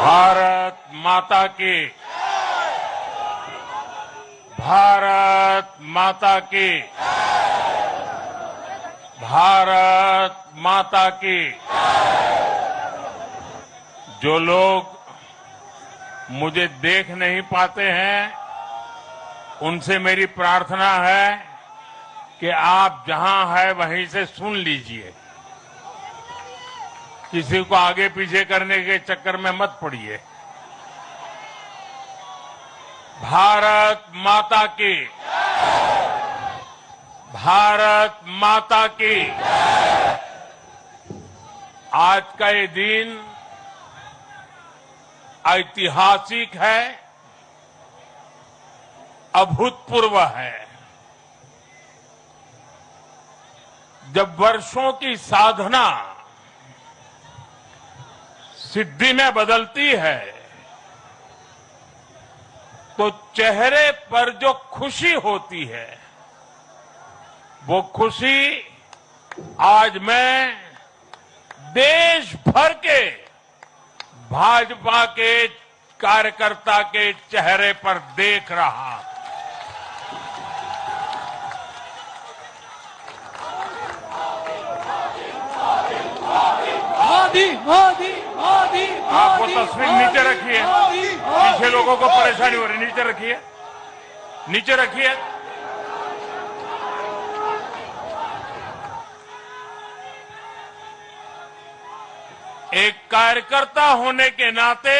भारत माता की, भारत माता की, भारत माता की। जो लोग मुझे देख नहीं पाते हैं, उनसे मेरी प्रार्थना है कि आप जहां है वहीं से सुन लीजिए। किसी को आगे पीछे करने के चक्कर में मत पड़िए। भारत माता की, भारत माता की। आज का ये दिन ऐतिहासिक है, अभूतपूर्व है। जब वर्षों की साधना सिद्धि में बदलती है, तो चेहरे पर जो खुशी होती है, वो खुशी आज मैं देश भर के भाजपा के कार्यकर्ता के चेहरे पर देख रहा हूं। मोदी मोदी मोदी। आप वो तस्वीर नीचे रखिए, पीछे लोगों को परेशानी हो रही, नीचे रखिए, नीचे रखिए। एक कार्यकर्ता होने के नाते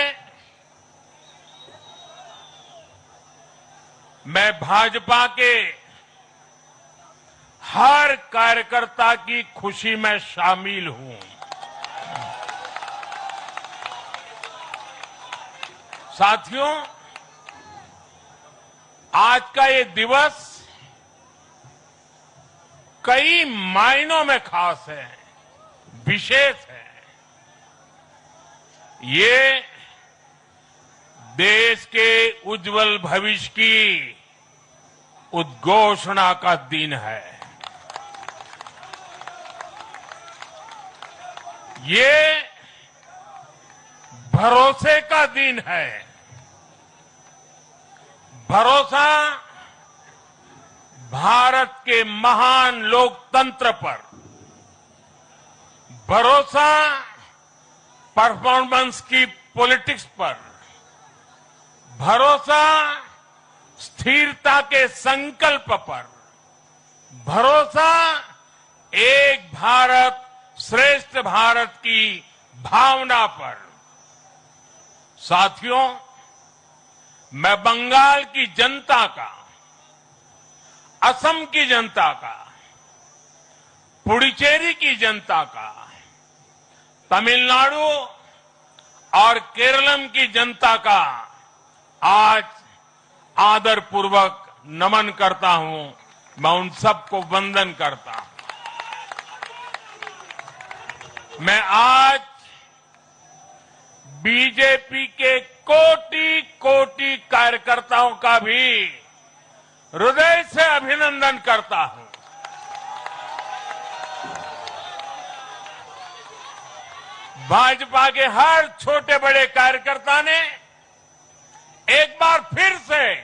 मैं भाजपा के हर कार्यकर्ता की खुशी में शामिल हूं। साथियों, आज का ये दिवस कई मायनों में खास है, विशेष है। ये देश के उज्जवल भविष्य की उद्घोषणा का दिन है। ये भरोसे का दिन है। भरोसा भारत के महान लोकतंत्र पर, भरोसा परफॉर्मेंस की पॉलिटिक्स पर, भरोसा स्थिरता के संकल्प पर, भरोसा एक भारत श्रेष्ठ भारत की भावना पर। साथियों, मैं बंगाल की जनता का, असम की जनता का, पुडुचेरी की जनता का, तमिलनाडु और केरलम की जनता का आज आदरपूर्वक नमन करता हूं। मैं उन सबको वंदन करता हूं। मैं आज बीजेपी के कोटि कोटि कार्यकर्ताओं का भी हृदय से अभिनंदन करता हूं। भाजपा के हर छोटे बड़े कार्यकर्ता ने एक बार फिर से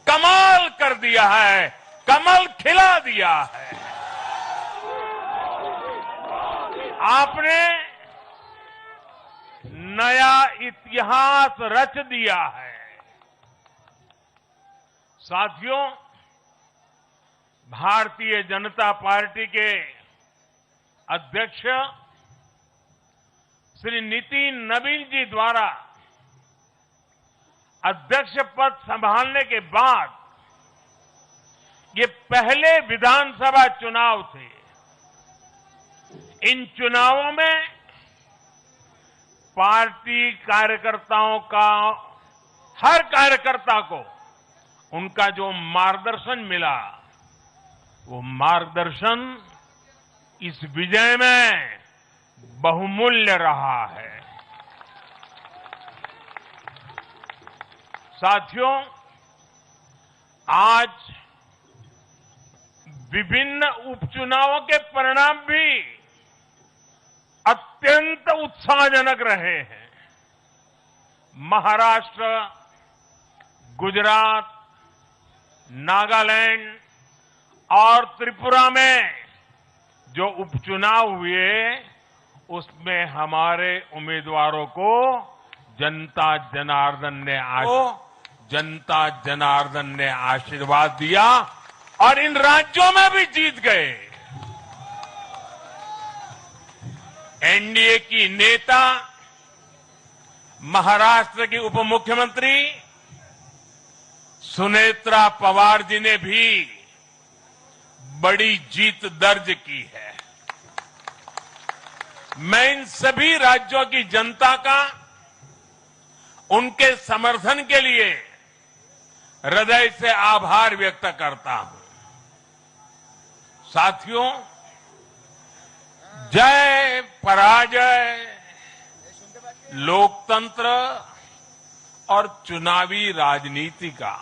कमाल कर दिया है, कमल खिला दिया है। आपने नया इतिहास रच दिया है। साथियों, भारतीय जनता पार्टी के अध्यक्ष श्री नितिन नवीन जी द्वारा अध्यक्ष पद संभालने के बाद ये पहले विधानसभा चुनाव थे। इन चुनावों में पार्टी कार्यकर्ताओं का, हर कार्यकर्ता को उनका जो मार्गदर्शन मिला, वो मार्गदर्शन इस विजय में बहुमूल्य रहा है। साथियों, आज विभिन्न उपचुनावों के परिणाम भी अत्यंत उत्साहजनक रहे हैं। महाराष्ट्र, गुजरात, नागालैंड और त्रिपुरा में जो उपचुनाव हुए उसमें हमारे उम्मीदवारों को जनता जनार्दन ने आशीर्वाद दिया और इन राज्यों में भी जीत गए। एनडीए की नेता महाराष्ट्र की उप मुख्यमंत्री सुनेत्रा पवार जी ने भी बड़ी जीत दर्ज की है। मैं इन सभी राज्यों की जनता का उनके समर्थन के लिए हृदय से आभार व्यक्त करता हूं। साथियों, जय पराजय लोकतंत्र और चुनावी राजनीति का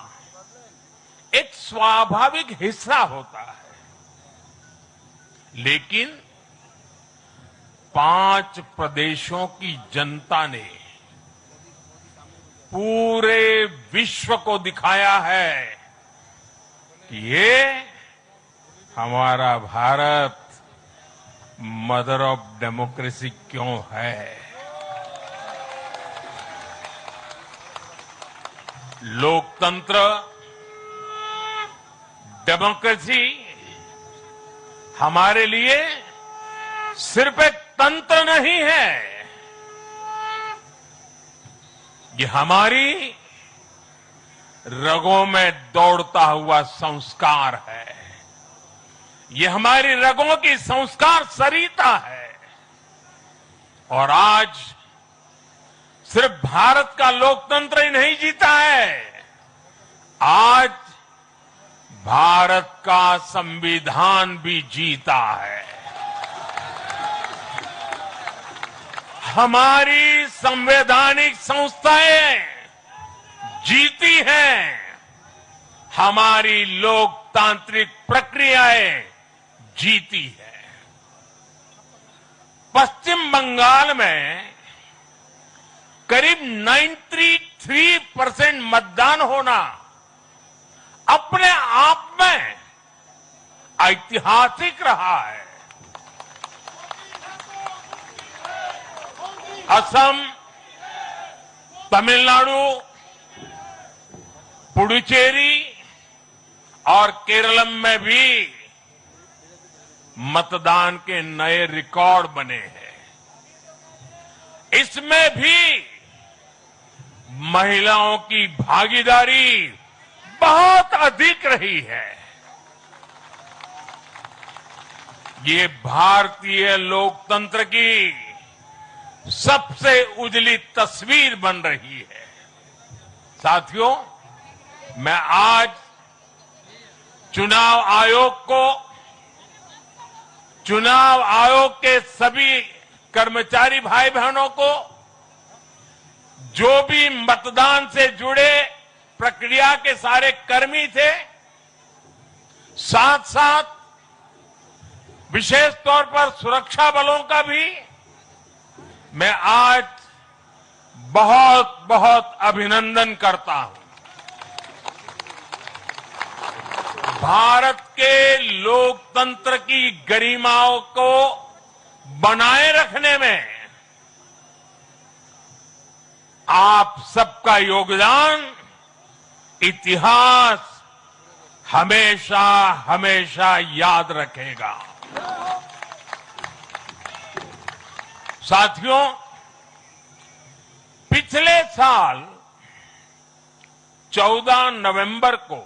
एक स्वाभाविक हिस्सा होता है, लेकिन 5 प्रदेशों की जनता ने पूरे विश्व को दिखाया है कि ये हमारा भारत मदर ऑफ डेमोक्रेसी क्यों है। लोकतंत्र, डेमोक्रेसी हमारे लिए सिर्फ एक तंत्र नहीं है, ये हमारी रगों में दौड़ता हुआ संस्कार है। ये हमारी रगों की संस्कार सरिता है। और आज सिर्फ भारत का लोकतंत्र ही नहीं जीता है, आज भारत का संविधान भी जीता है। हमारी संवैधानिक संस्थाएं जीती हैं, हमारी लोकतांत्रिक प्रक्रियाएं जीती है। पश्चिम बंगाल में करीब 93% मतदान होना अपने आप में ऐतिहासिक रहा है। असम, तमिलनाडु, पुडुचेरी और केरलम में भी मतदान के नए रिकॉर्ड बने हैं। इसमें भी महिलाओं की भागीदारी बहुत अधिक रही है। ये भारतीय लोकतंत्र की सबसे उजली तस्वीर बन रही है। साथियों, मैं आज चुनाव आयोग के सभी कर्मचारी भाई बहनों को, जो भी मतदान से जुड़े प्रक्रिया के सारे कर्मी थे, साथ साथ विशेष तौर पर सुरक्षा बलों का भी मैं आज बहुत बहुत अभिनंदन करता हूं। भारत के लोकतंत्र की गरिमाओं को बनाए रखने में आप सबका योगदान इतिहास हमेशा हमेशा याद रखेगा। साथियों, पिछले साल 14 नवंबर को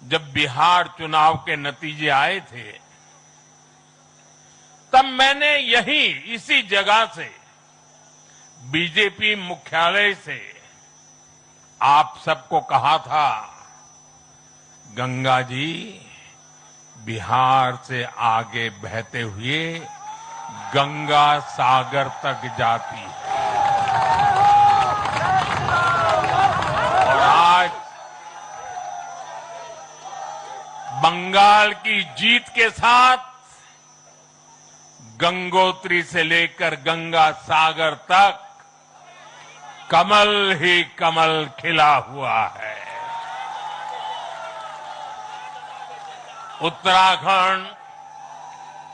जब बिहार चुनाव के नतीजे आए थे, तब मैंने इसी जगह से बीजेपी मुख्यालय से आप सबको कहा था, गंगा जी बिहार से आगे बहते हुए गंगा सागर तक जाती है। और आज बंगाल की जीत के साथ गंगोत्री से लेकर गंगा सागर तक कमल ही कमल खिला हुआ है। उत्तराखंड,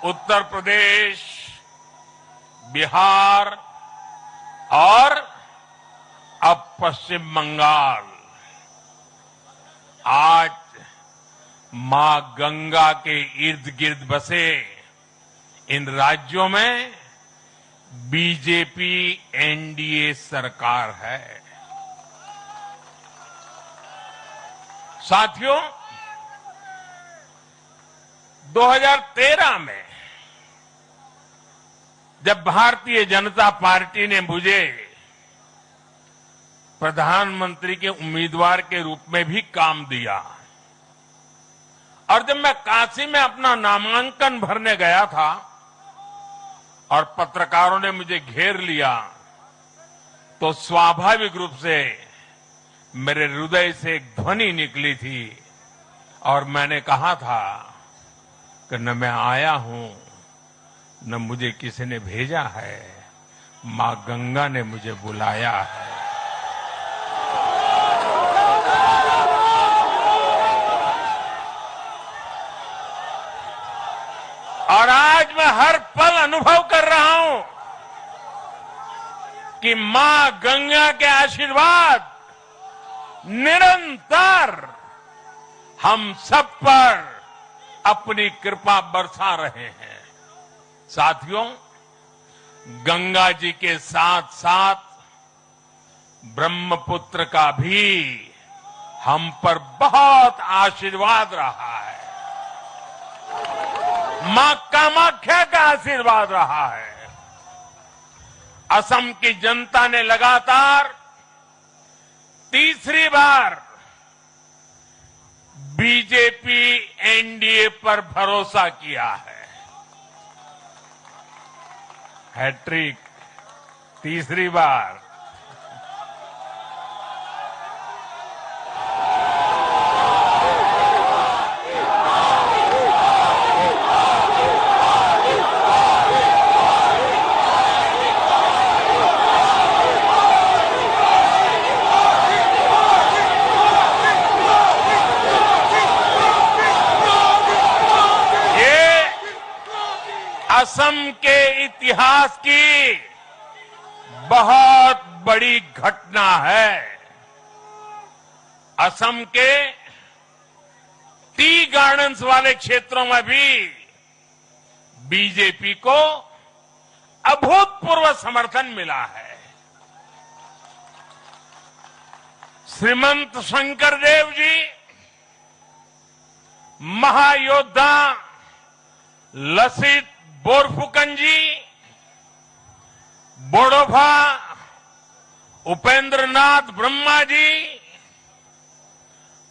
उत्तर प्रदेश, बिहार और अब पश्चिम बंगाल आज मां गंगा के इर्द गिर्द बसे इन राज्यों में बीजेपी एनडीए सरकार है। साथियों, 2013 में जब भारतीय जनता पार्टी ने मुझे प्रधानमंत्री के उम्मीदवार के रूप में भी काम दिया और जब मैं काशी में अपना नामांकन भरने गया था और पत्रकारों ने मुझे घेर लिया तो स्वाभाविक रूप से मेरे हृदय से एक ध्वनि निकली थी और मैंने कहा था कि न मैं आया हूं न मुझे किसी ने भेजा है, मां गंगा ने मुझे बुलाया है। और आज मैं हर पल अनुभव कर रहा हूं कि मां गंगा के आशीर्वाद निरंतर हम सब पर अपनी कृपा बरसा रहे हैं। साथियों, गंगा जी के साथ साथ ब्रह्मपुत्र का भी हम पर बहुत आशीर्वाद रहा है। मां कामाख्या का आशीर्वाद रहा है। असम की जनता ने लगातार तीसरी बार बीजेपी एनडीए पर भरोसा किया है। हैट्रिक, तीसरी बार। असम के इतिहास की बहुत बड़ी घटना है। असम के टी गार्डन्स वाले क्षेत्रों में भी बीजेपी को अभूतपूर्व समर्थन मिला है। श्रीमंत शंकरदेव जी, महायोद्धा लसित बोरफुकन जी, बोडोफा उपेंद्र नाथ ब्रह्मा जी,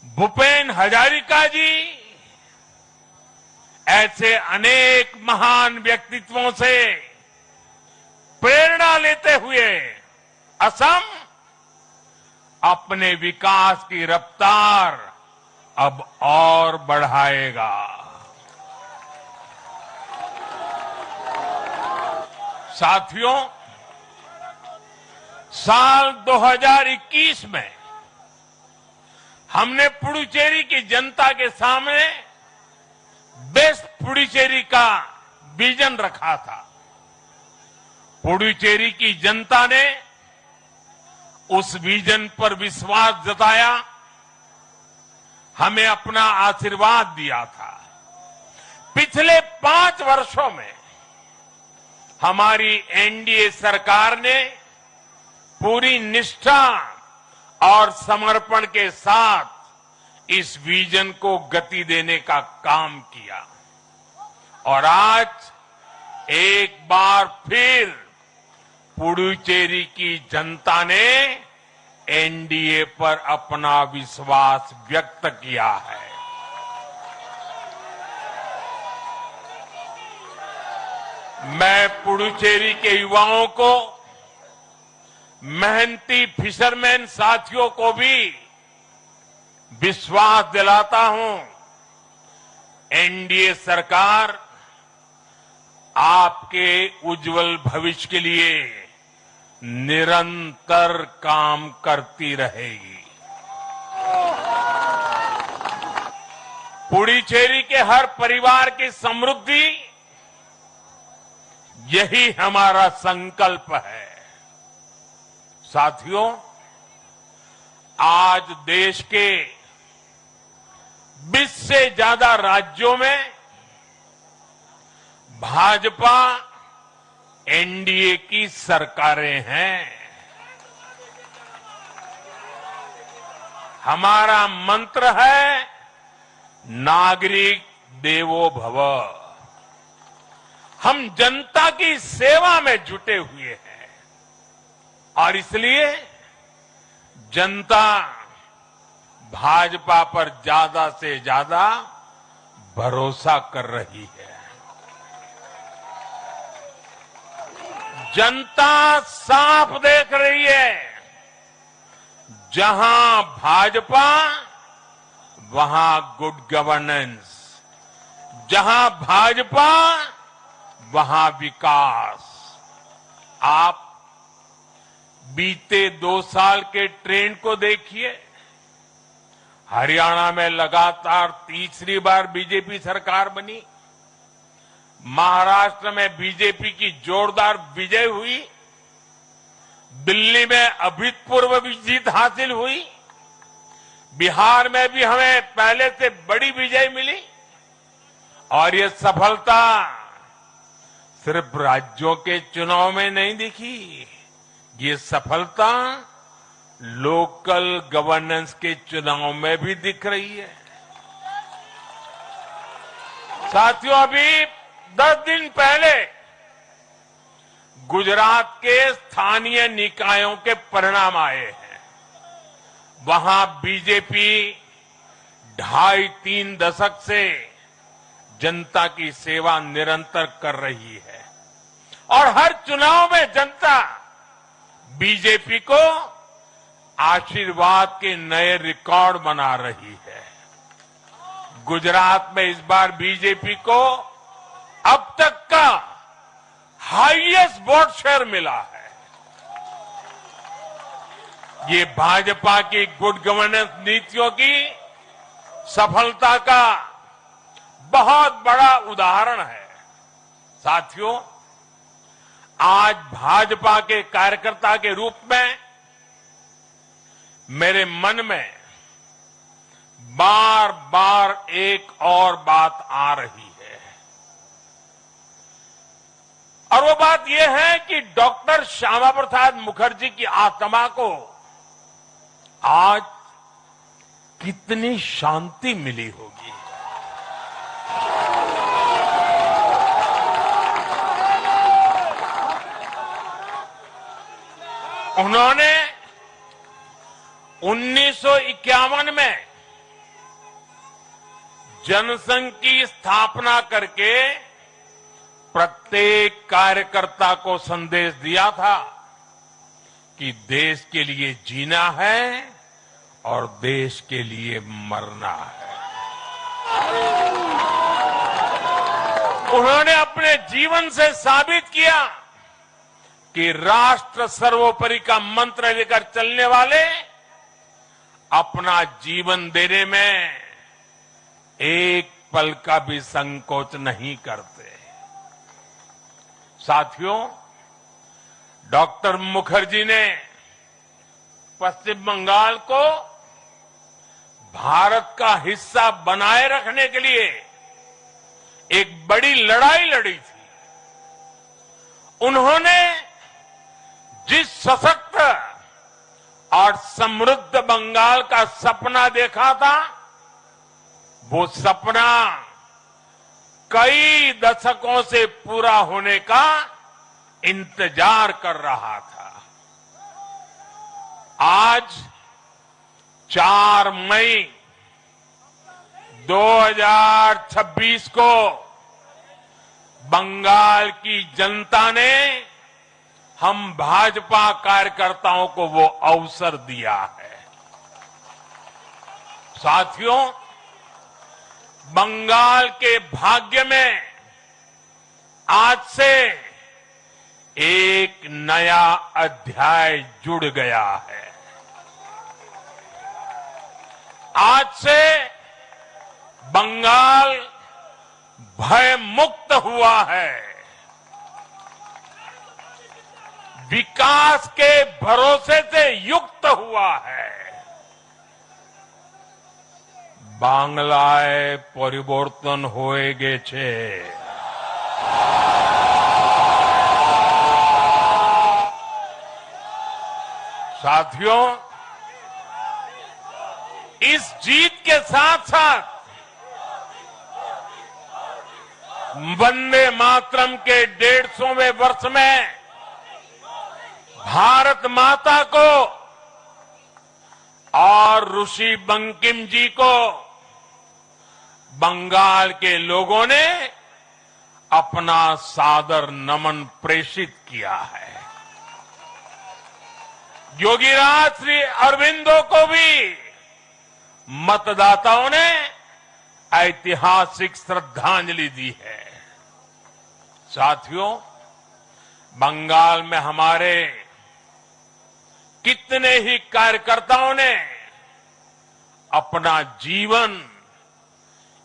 भूपेन हजारिका जी, ऐसे अनेक महान व्यक्तित्वों से प्रेरणा लेते हुए असम अपने विकास की रफ्तार अब और बढ़ाएगा। साथियों, साल 2021 में हमने पुडुचेरी की जनता के सामने बेस्ट पुडुचेरी का विजन रखा था। पुडुचेरी की जनता ने उस विजन पर विश्वास जताया, हमें अपना आशीर्वाद दिया था। पिछले 5 वर्षों में हमारी एनडीए सरकार ने पूरी निष्ठा और समर्पण के साथ इस विजन को गति देने का काम किया और आज एक बार फिर पुडुचेरी की जनता ने एनडीए पर अपना विश्वास व्यक्त किया है। मैं पुडुचेरी के युवाओं को, मेहनती फिशरमैन साथियों को भी विश्वास दिलाता हूं, एनडीए सरकार आपके उज्जवल भविष्य के लिए निरंतर काम करती रहेगी। पुडुचेरी के हर परिवार की समृद्धि, यही हमारा संकल्प है। साथियों, आज देश के 20 से ज्यादा राज्यों में भाजपा एनडीए की सरकारें हैं। हमारा मंत्र है नागरिक देवो भव। हम जनता की सेवा में जुटे हुए हैं और इसलिए जनता भाजपा पर ज्यादा से ज्यादा भरोसा कर रही है। जनता साफ देख रही है, जहां भाजपा वहां गुड गवर्नेंस, जहां भाजपा वहां विकास। आप बीते 2 साल के ट्रेंड को देखिए। हरियाणा में लगातार तीसरी बार बीजेपी सरकार बनी। महाराष्ट्र में बीजेपी की जोरदार विजय हुई। दिल्ली में अभूतपूर्व जीत हासिल हुई। बिहार में भी हमें पहले से बड़ी विजय मिली और ये सफलता सिर्फ राज्यों के चुनाव में नहीं दिखी, ये सफलता लोकल गवर्नेंस के चुनाव में भी दिख रही है। साथियों, अभी 10 दिन पहले गुजरात के स्थानीय निकायों के परिणाम आए हैं। वहां बीजेपी 2.5-3 दशक से जनता की सेवा निरंतर कर रही है और हर चुनाव में जनता बीजेपी को आशीर्वाद के नए रिकॉर्ड बना रही है। गुजरात में इस बार बीजेपी को अब तक का हाईएस्ट वोट शेयर मिला है। ये भाजपा की गुड गवर्नेंस नीतियों की सफलता का बहुत बड़ा उदाहरण है। साथियों, आज भाजपा के कार्यकर्ता के रूप में मेरे मन में बार बार एक और बात आ रही है और वो बात यह है कि डॉक्टर श्यामा प्रसाद मुखर्जी की आत्मा को आज कितनी शांति मिली होगी। उन्होंने 1951 में जनसंघ की स्थापना करके प्रत्येक कार्यकर्ता को संदेश दिया था कि देश के लिए जीना है और देश के लिए मरना है। उन्होंने अपने जीवन से साबित किया कि राष्ट्र सर्वोपरि का मंत्र लेकर चलने वाले अपना जीवन देने में एक पल का भी संकोच नहीं करते। साथियों, डॉक्टर मुखर्जी ने पश्चिम बंगाल को भारत का हिस्सा बनाए रखने के लिए एक बड़ी लड़ाई लड़ी थी। उन्होंने जिस सशक्त और समृद्ध बंगाल का सपना देखा था, वो सपना कई दशकों से पूरा होने का इंतजार कर रहा था। आज 4 मई 2026 को बंगाल की जनता ने हम भाजपा कार्यकर्ताओं को वो अवसर दिया है। साथियों, बंगाल के भाग्य में आज से एक नया अध्याय जुड़ गया है। आज से बंगाल भय मुक्त हुआ है, विकास के भरोसे से युक्त हुआ है। बांग्लाए परिवर्तन होए गे छे। साथियों, इस जीत के साथ साथ वंदे मातरम के 150वें वर्ष में भारत माता को और ऋषि बंकिम जी को बंगाल के लोगों ने अपना सादर नमन प्रेषित किया है। योगीराज श्री अरविंदो को भी मतदाताओं ने ऐतिहासिक श्रद्धांजलि दी है। साथियों, बंगाल में हमारे कितने ही कार्यकर्ताओं ने अपना जीवन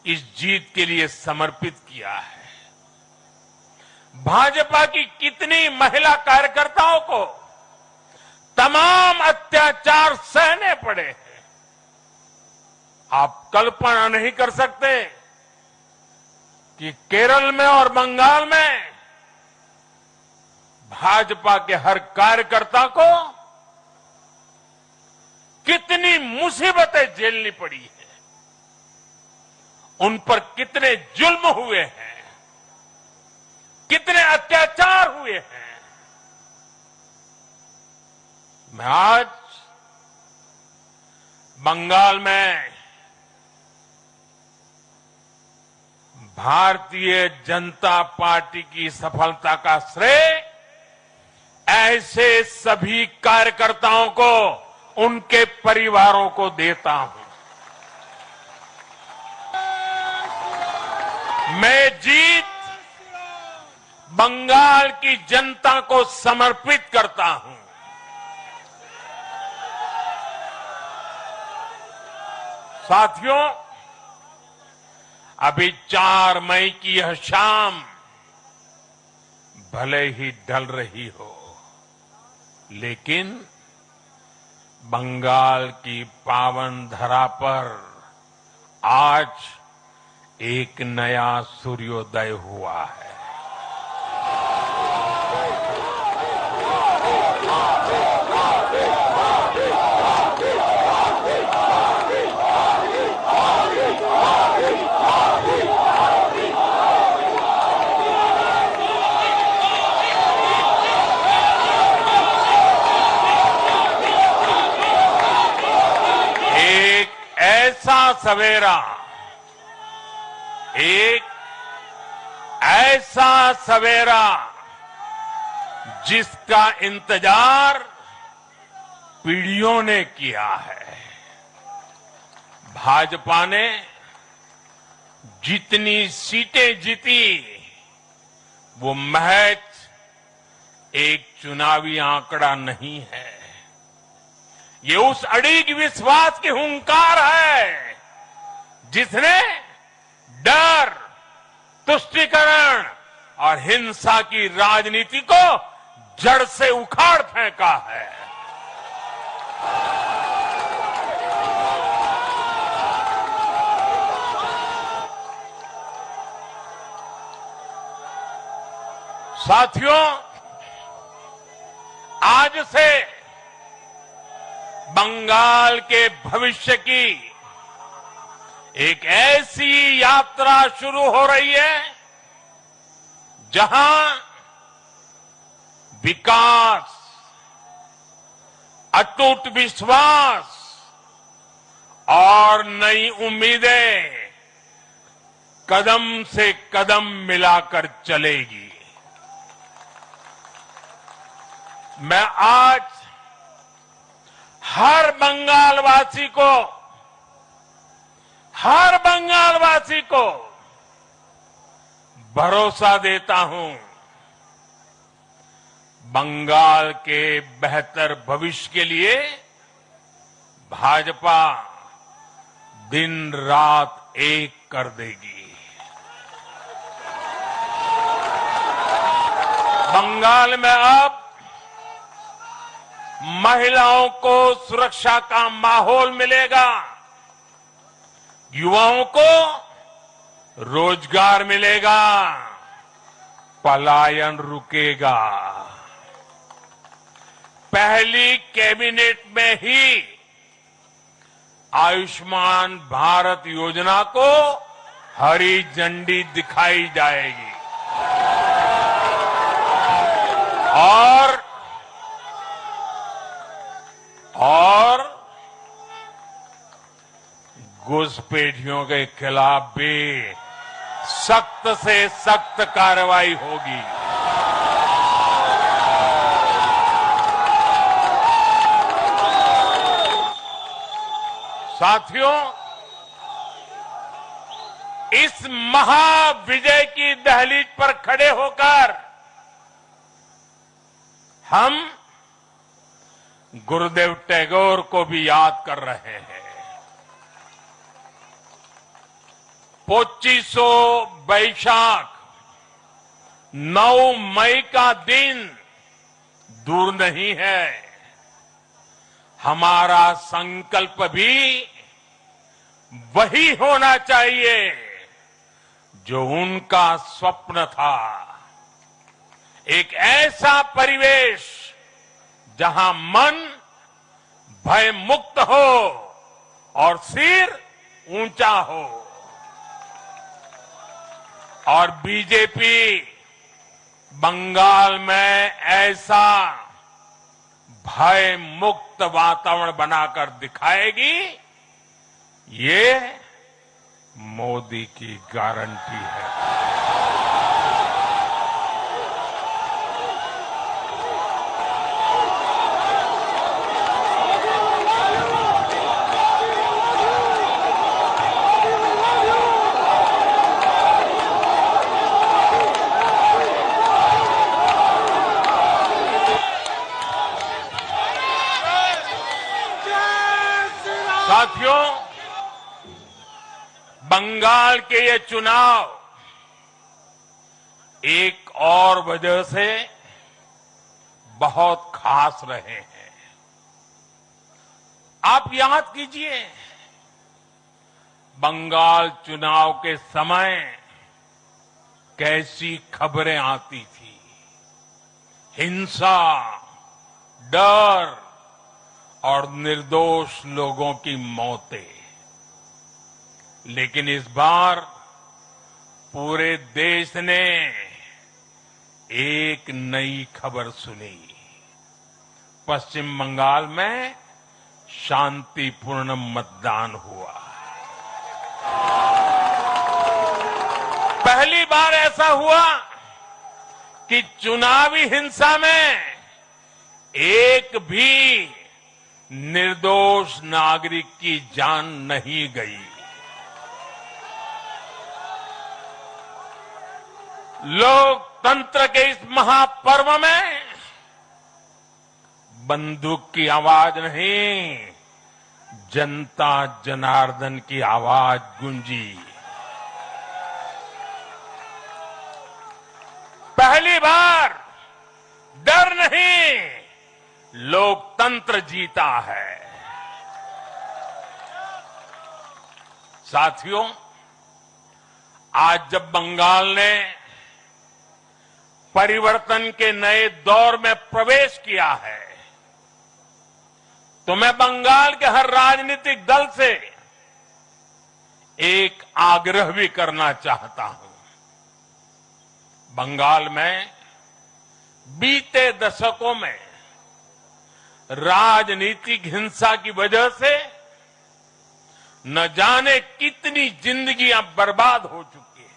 इस जीत के लिए समर्पित किया है। भाजपा की कितनी महिला कार्यकर्ताओं को तमाम अत्याचार सहने पड़े हैं। आप कल्पना नहीं कर सकते कि केरल में और बंगाल में भाजपा के हर कार्यकर्ता को कितनी मुसीबतें झेलनी पड़ी है, उन पर कितने जुल्म हुए हैं, कितने अत्याचार हुए हैं। मैं आज बंगाल में भारतीय जनता पार्टी की सफलता का श्रेय ऐसे सभी कार्यकर्ताओं को, उनके परिवारों को देता हूं। मैं जीत बंगाल की जनता को समर्पित करता हूं। साथियों, अभी 4 मई की यह शाम भले ही ढल रही हो, लेकिन बंगाल की पावन धरा पर आज एक नया सूर्योदय हुआ है। एक ऐसा सवेरा जिसका इंतजार पीढ़ियों ने किया है। भाजपा ने जितनी सीटें जीती वो महज एक चुनावी आंकड़ा नहीं है, ये उस अड़िग विश्वास की हुंकार है जिसने डर, तुष्टीकरण और हिंसा की राजनीति को जड़ से उखाड़ फेंका है। साथियों, आज से बंगाल के भविष्य की एक ऐसी यात्रा शुरू हो रही है जहां विकास, अटूट विश्वास और नई उम्मीदें कदम से कदम मिलाकर चलेगी। मैं आज हर बंगालवासी को भरोसा देता हूं, बंगाल के बेहतर भविष्य के लिए भाजपा दिन रात एक कर देगी। बंगाल में अब महिलाओं को सुरक्षा का माहौल मिलेगा, युवाओं को रोजगार मिलेगा, पलायन रुकेगा। पहली कैबिनेट में ही आयुष्मान भारत योजना को हरी झंडी दिखाई जाएगी और घुसपैठियों के खिलाफ भी सख्त से सख्त कार्रवाई होगी। साथियों, इस महाविजय की दहलीज पर खड़े होकर हम गुरुदेव टैगोर को भी याद कर रहे हैं। 25 बैशाख 9 मई का दिन दूर नहीं है। हमारा संकल्प भी वही होना चाहिए जो उनका स्वप्न था। एक ऐसा परिवेश जहां मन भय मुक्त हो और सिर ऊंचा हो। और बीजेपी बंगाल में ऐसा भय मुक्त वातावरण बनाकर दिखाएगी, ये मोदी की गारंटी है। साथियों, बंगाल के ये चुनाव एक और वजह से बहुत खास रहे हैं। आप याद कीजिए, बंगाल चुनाव के समय कैसी खबरें आती थी। हिंसा, डर और निर्दोष लोगों की मौतें। लेकिन इस बार पूरे देश ने एक नई खबर सुनी। पश्चिम बंगाल में शांतिपूर्ण मतदान हुआ। पहली बार ऐसा हुआ कि चुनावी हिंसा में एक भी निर्दोष नागरिक की जान नहीं गई। लोकतंत्र के इस महापर्व में बंदूक की आवाज नहीं, जनता जनार्दन की आवाज गूंजी। पहली बार डर नहीं, लोकतंत्र जीता है। साथियों, आज जब बंगाल ने परिवर्तन के नए दौर में प्रवेश किया है, तो मैं बंगाल के हर राजनीतिक दल से एक आग्रह भी करना चाहता हूं। बंगाल में बीते दशकों में राजनीतिक हिंसा की वजह से न जाने कितनी जिंदगियां बर्बाद हो चुकी हैं।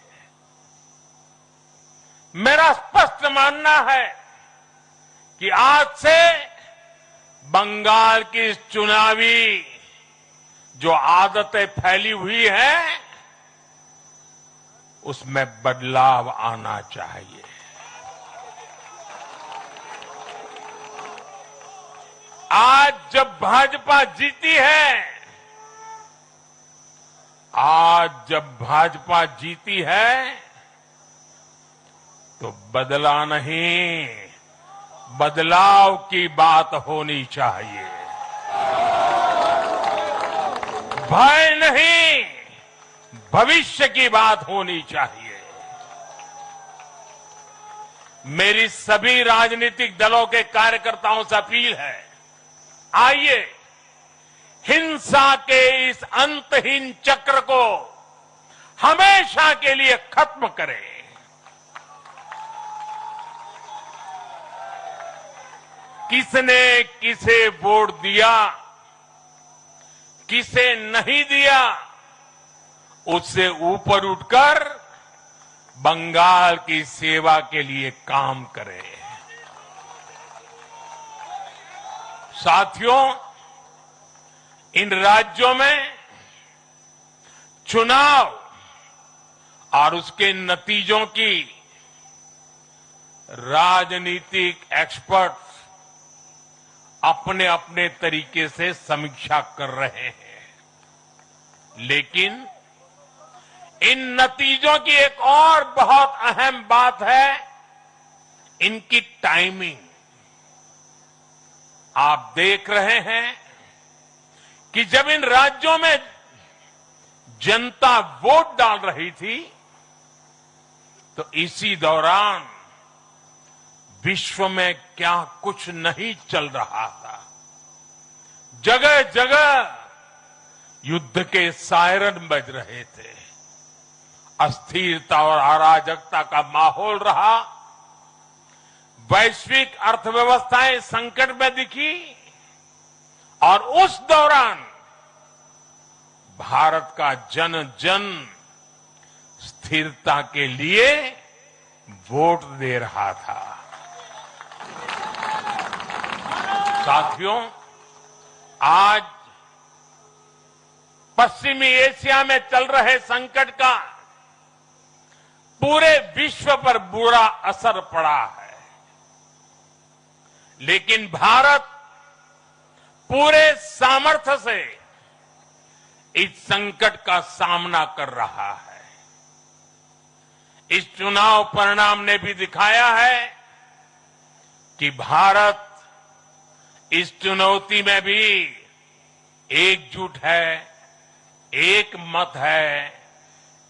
मेरा स्पष्ट मानना है कि आज से बंगाल की इस चुनावी जो आदतें फैली हुई हैं, उसमें बदलाव आना चाहिए। जब भाजपा जीती है, आज जब भाजपा जीती है, तो बदला नहीं, बदलाव की बात होनी चाहिए। भय नहीं, भविष्य की बात होनी चाहिए। मेरी सभी राजनीतिक दलों के कार्यकर्ताओं से अपील है, आइए हिंसा के इस अंतहीन चक्र को हमेशा के लिए खत्म करें। किसने किसे वोट दिया, किसे नहीं दिया, उससे ऊपर उठकर बंगाल की सेवा के लिए काम करें। साथियों, इन राज्यों में चुनाव और उसके नतीजों की राजनीतिक एक्सपर्ट्स अपने अपने तरीके से समीक्षा कर रहे हैं, लेकिन इन नतीजों की एक और बहुत अहम बात है इनकी टाइमिंग। आप देख रहे हैं कि जब इन राज्यों में जनता वोट डाल रही थी, तो इसी दौरान विश्व में क्या कुछ नहीं चल रहा था। जगह जगह युद्ध के सायरन बज रहे थे, अस्थिरता और अराजकता का माहौल रहा, वैश्विक अर्थव्यवस्थाएं संकट में दिखी, और उस दौरान भारत का जन जन स्थिरता के लिए वोट दे रहा था। साथियों, आज पश्चिमी एशिया में चल रहे संकट का पूरे विश्व पर बुरा असर पड़ा है, लेकिन भारत पूरे सामर्थ्य से इस संकट का सामना कर रहा है। इस चुनाव परिणाम ने भी दिखाया है कि भारत इस चुनौती में भी एकजुट है, एक मत है,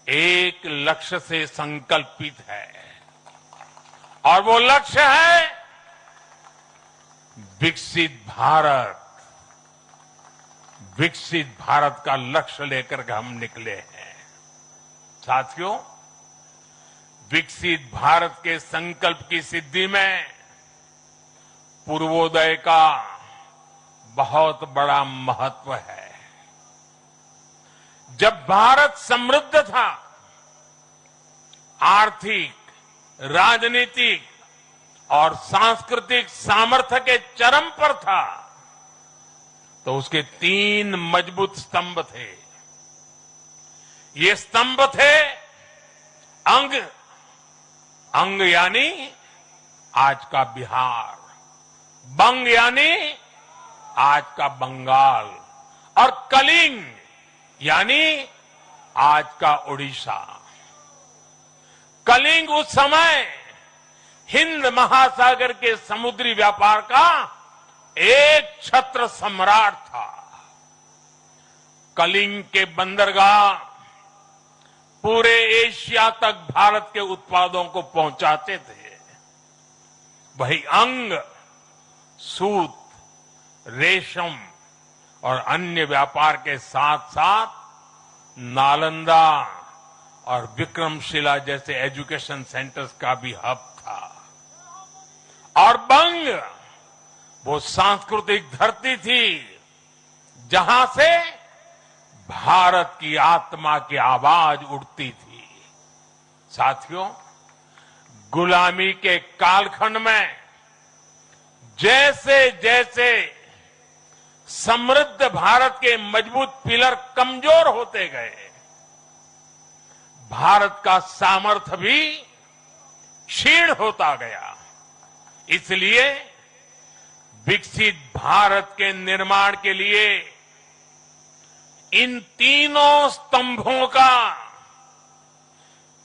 एक लक्ष्य से संकल्पित है, और वो लक्ष्य है विकसित भारत। विकसित भारत का लक्ष्य लेकर के हम निकले हैं। साथियों, विकसित भारत के संकल्प की सिद्धि में पूर्वोदय का बहुत बड़ा महत्व है। जब भारत समृद्ध था, आर्थिक, राजनीतिक और सांस्कृतिक सामर्थ्य के चरम पर था, तो उसके 3 मजबूत स्तंभ थे। ये स्तंभ थे अंग, अंग यानी आज का बिहार, बंग यानी आज का बंगाल, और कलिंग यानी आज का उड़ीसा। कलिंग उस समय हिंद महासागर के समुद्री व्यापार का एक छत्र सम्राट था। कलिंग के बंदरगाह पूरे एशिया तक भारत के उत्पादों को पहुंचाते थे। वही अंग सूत, रेशम और अन्य व्यापार के साथ साथ नालंदा और विक्रमशिला जैसे एजुकेशन सेंटर्स का भी हब था। और बंग वो सांस्कृतिक धरती थी जहां से भारत की आत्मा की आवाज उठती थी। साथियों, गुलामी के कालखंड में जैसे जैसे समृद्ध भारत के मजबूत पिलर कमजोर होते गए, भारत का सामर्थ्य भी क्षीण होता गया। इसलिए विकसित भारत के निर्माण के लिए इन तीनों स्तंभों का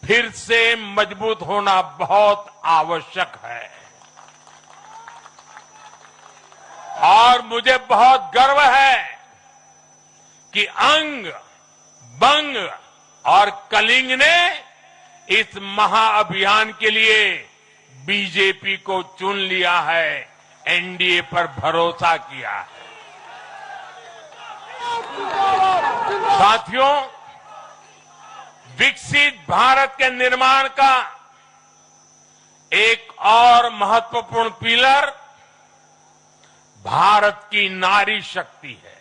फिर से मजबूत होना बहुत आवश्यक है। और मुझे बहुत गर्व है कि अंग, बंग और कलिंग ने इस महाअभियान के लिए बीजेपी को चुन लिया है, एनडीए पर भरोसा किया है। साथियों, विकसित भारत के निर्माण का एक और महत्वपूर्ण पिलर भारत की नारी शक्ति है।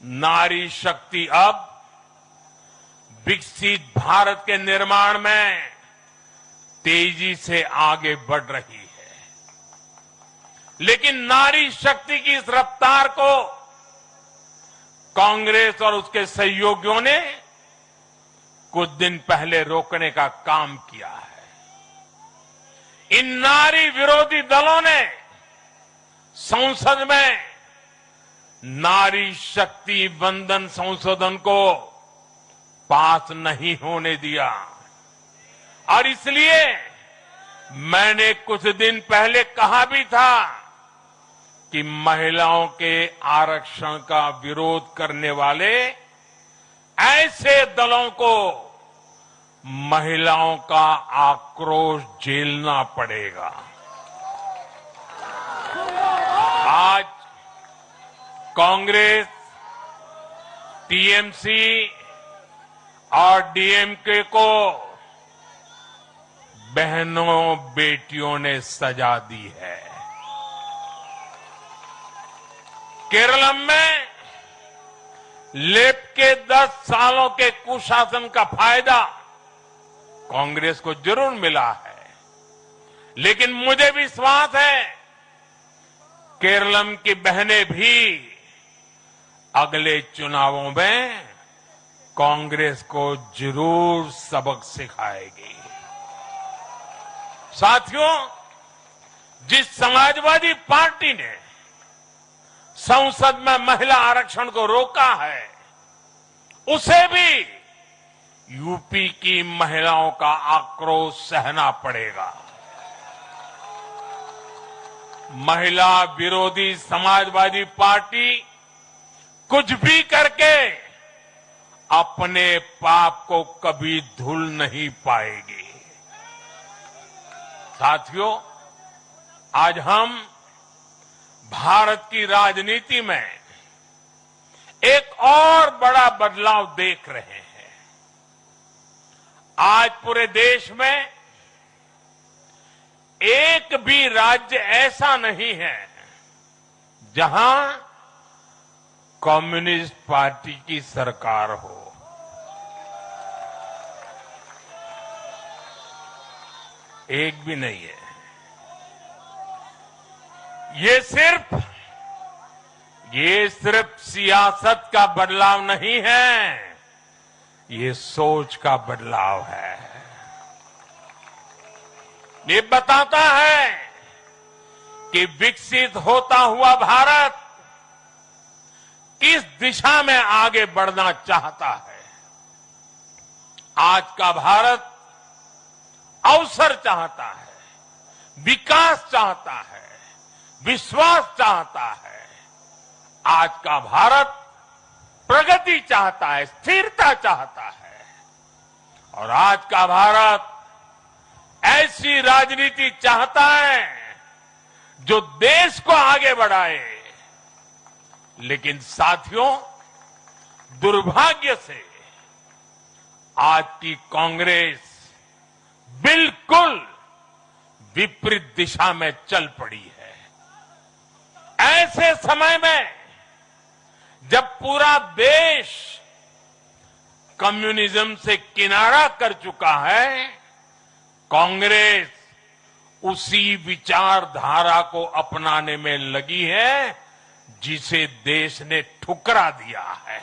नारी शक्ति अब विकसित भारत के निर्माण में तेजी से आगे बढ़ रही है। लेकिन नारी शक्ति की इस रफ्तार को कांग्रेस और उसके सहयोगियों ने कुछ दिन पहले रोकने का काम किया है। इन नारी विरोधी दलों ने संसद में नारी शक्ति वंदन संशोधन को पास नहीं होने दिया और इसलिए मैंने कुछ दिन पहले कहा भी था कि महिलाओं के आरक्षण का विरोध करने वाले ऐसे दलों को महिलाओं का आक्रोश झेलना पड़ेगा। आज कांग्रेस, टीएमसी और डीएमके को बहनों बेटियों ने सजा दी है। केरल में लेफ्ट के 10 सालों के कुशासन का फायदा कांग्रेस को जरूर मिला है, लेकिन मुझे विश्वास है केरल की बहनें भी अगले चुनावों में कांग्रेस को जरूर सबक सिखाएगी। साथियों, जिस समाजवादी पार्टी ने संसद में महिला आरक्षण को रोका है, उसे भी यूपी की महिलाओं का आक्रोश सहना पड़ेगा। महिला विरोधी समाजवादी पार्टी कुछ भी करके अपने पाप को कभी धुल नहीं पाएगी। साथियों, आज हम भारत की राजनीति में एक और बड़ा बदलाव देख रहे हैं। आज पूरे देश में एक भी राज्य ऐसा नहीं है जहां कम्युनिस्ट पार्टी की सरकार हो। एक भी नहीं है। ये सिर्फ सियासत का बदलाव नहीं है, ये सोच का बदलाव है। ये बताता है कि विकसित होता हुआ भारत किस दिशा में आगे बढ़ना चाहता है। आज का भारत अवसर चाहता है, विकास चाहता है, विश्वास चाहता है। आज का भारत प्रगति चाहता है, स्थिरता चाहता है। और आज का भारत ऐसी राजनीति चाहता है जो देश को आगे बढ़ाए। लेकिन साथियों, दुर्भाग्य से आज की कांग्रेस बिल्कुल विपरीत दिशा में चल पड़ी है। ऐसे समय में जब पूरा देश कम्युनिज्म से किनारा कर चुका है, कांग्रेस उसी विचारधारा को अपनाने में लगी है जिसे देश ने ठुकरा दिया है।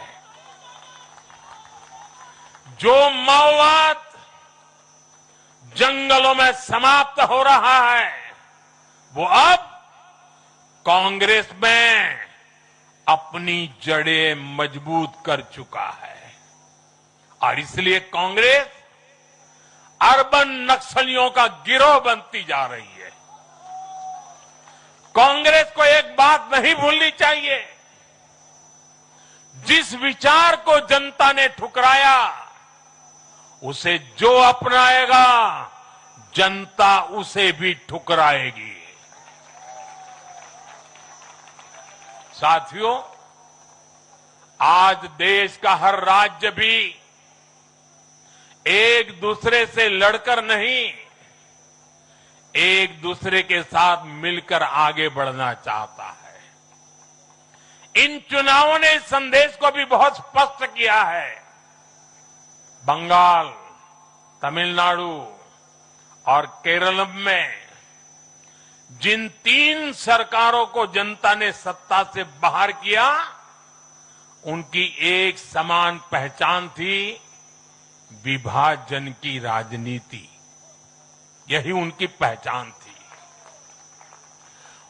जो माओवाद जंगलों में समाप्त हो रहा है, वो अब कांग्रेस में अपनी जड़ें मजबूत कर चुका है और इसलिए कांग्रेस अर्बन नक्सलियों का गिरोह बनती जा रही है। कांग्रेस को एक बात नहीं भूलनी चाहिए, जिस विचार को जनता ने ठुकराया उसे जो अपनाएगा जनता उसे भी ठुकराएगी। साथियों, आज देश का हर राज्य भी एक दूसरे से लड़कर नहीं, एक दूसरे के साथ मिलकर आगे बढ़ना चाहता है। इन चुनावों ने इस संदेश को भी बहुत स्पष्ट किया है। बंगाल, तमिलनाडु और केरल में जिन 3 सरकारों को जनता ने सत्ता से बाहर किया, उनकी एक समान पहचान थी, विभाजन की राजनीति। यही उनकी पहचान थी।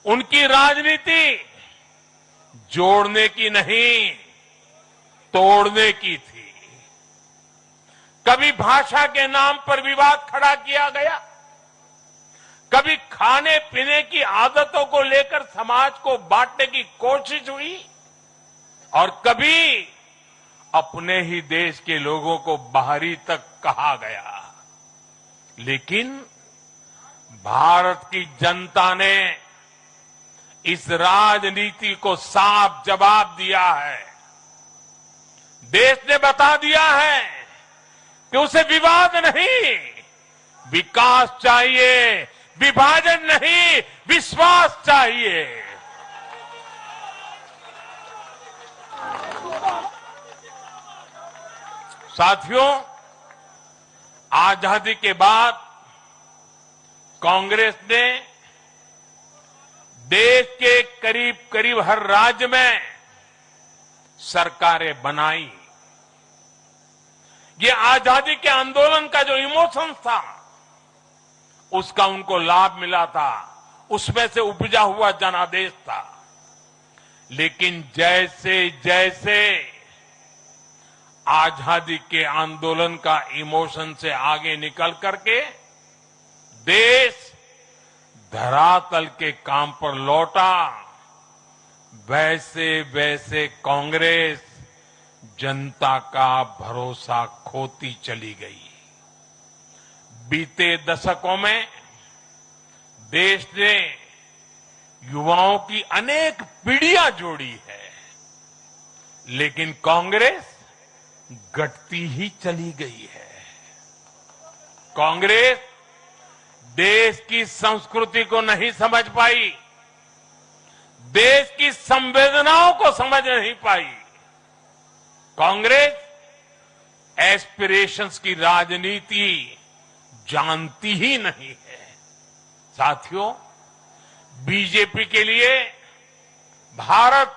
उनकी राजनीति जोड़ने की नहीं, तोड़ने की थी। कभी भाषा के नाम पर विवाद खड़ा किया गया, कभी खाने पीने की आदतों को लेकर समाज को बांटने की कोशिश हुई और कभी अपने ही देश के लोगों को बाहरी तक कहा गया। लेकिन भारत की जनता ने इस राजनीति को साफ जवाब दिया है। देश ने बता दिया है कि उसे विवाद नहीं, विकास चाहिए, विभाजन नहीं, विश्वास चाहिए। साथियों, आजादी के बाद कांग्रेस ने देश के करीब करीब हर राज्य में सरकारें बनाई। ये आजादी के आंदोलन का जो इमोशन था, उसका उनको लाभ मिला था, उसमें से उपजा हुआ जनादेश था। लेकिन जैसे जैसे आजादी के आंदोलन का इमोशन से आगे निकल करके देश धरातल के काम पर लौटा, वैसे वैसे कांग्रेस जनता का भरोसा खोती चली गई। बीते दशकों में देश ने युवाओं की अनेक पीढ़ियां जोड़ी है, लेकिन कांग्रेस घटती ही चली गई है। कांग्रेस देश की संस्कृति को नहीं समझ पाई, देश की संवेदनाओं को समझ नहीं पाई। कांग्रेस एस्पिरेशंस की राजनीति जानती ही नहीं है। साथियों, बीजेपी के लिए भारत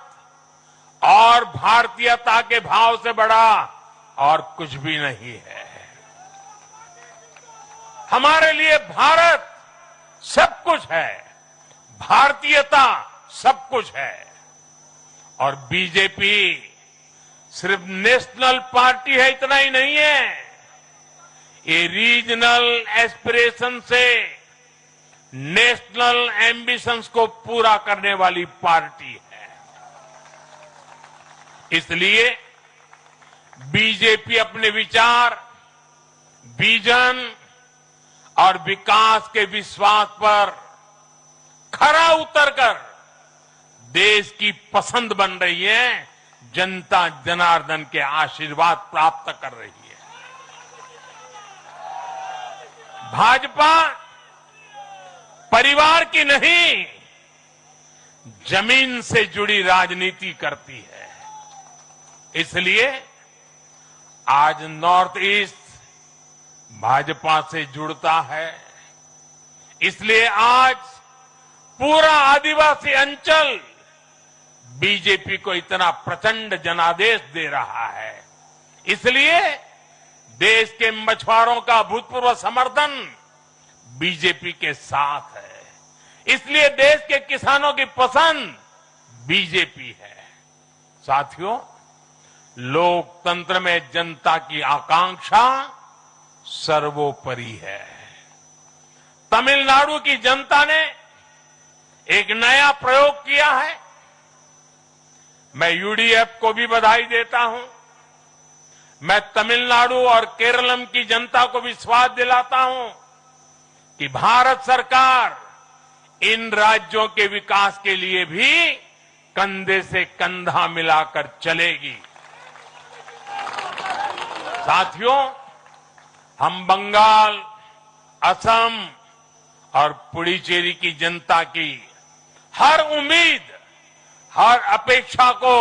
और भारतीयता के भाव से बड़ा और कुछ भी नहीं है। हमारे लिए भारत सब कुछ है, भारतीयता सब कुछ है। और बीजेपी सिर्फ नेशनल पार्टी है, इतना ही नहीं है, ये रीजनल एस्पिरेशन से नेशनल एम्बिशंस को पूरा करने वाली पार्टी है। इसलिए बीजेपी अपने विचार, विजन और विकास के विश्वास पर खरा उतरकर देश की पसंद बन रही है, जनता जनार्दन के आशीर्वाद प्राप्त कर रही है। भाजपा परिवार की नहीं, जमीन से जुड़ी राजनीति करती है। इसलिए आज नॉर्थ ईस्ट भाजपा से जुड़ता है। इसलिए आज पूरा आदिवासी अंचल बीजेपी को इतना प्रचंड जनादेश दे रहा है। इसलिए देश के मछुआरों का भूतपूर्व समर्थन बीजेपी के साथ है। इसलिए देश के किसानों की पसंद बीजेपी है। साथियों, लोकतंत्र में जनता की आकांक्षा सर्वोपरि है। तमिलनाडु की जनता ने एक नया प्रयोग किया है। मैं यूडीएफ को भी बधाई देता हूं। मैं तमिलनाडु और केरलम की जनता को विश्वास दिलाता हूं कि भारत सरकार इन राज्यों के विकास के लिए भी कंधे से कंधा मिलाकर चलेगी। साथियों, हम बंगाल, असम और पुडुचेरी की जनता की हर उम्मीद, हर अपेक्षा को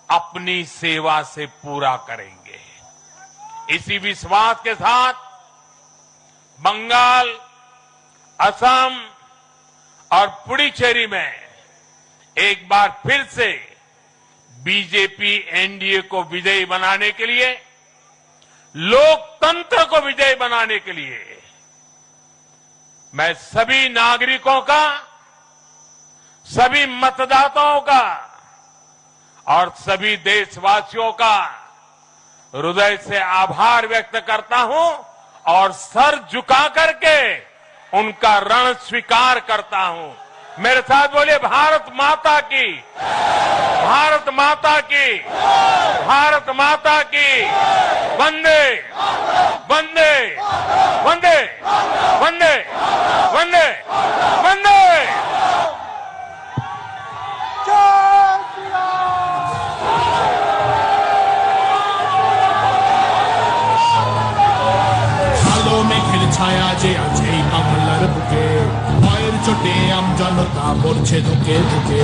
अपनी सेवा से पूरा करेंगे। इसी विश्वास के साथ बंगाल, असम और पुडुचेरी में एक बार फिर से बीजेपी एनडीए को विजयी बनाने के लिए, लोकतंत्र को विजयी बनाने के लिए मैं सभी नागरिकों का, सभी मतदाताओं का और सभी देशवासियों का हृदय से आभार व्यक्त करता हूं और सर झुका करके उनका ऋण स्वीकार करता हूं। मेरे साथ बोलिए, भारत माता की, भारत माता की, भारत माता की, वंदे वंदे वंदे वंदे वंदे वंदे। আলো মেঘের ছায়া যে আছেই বাংলার বুকে, ভয়ের চোটে আমজনতা মরছে ধুকে ধুকে।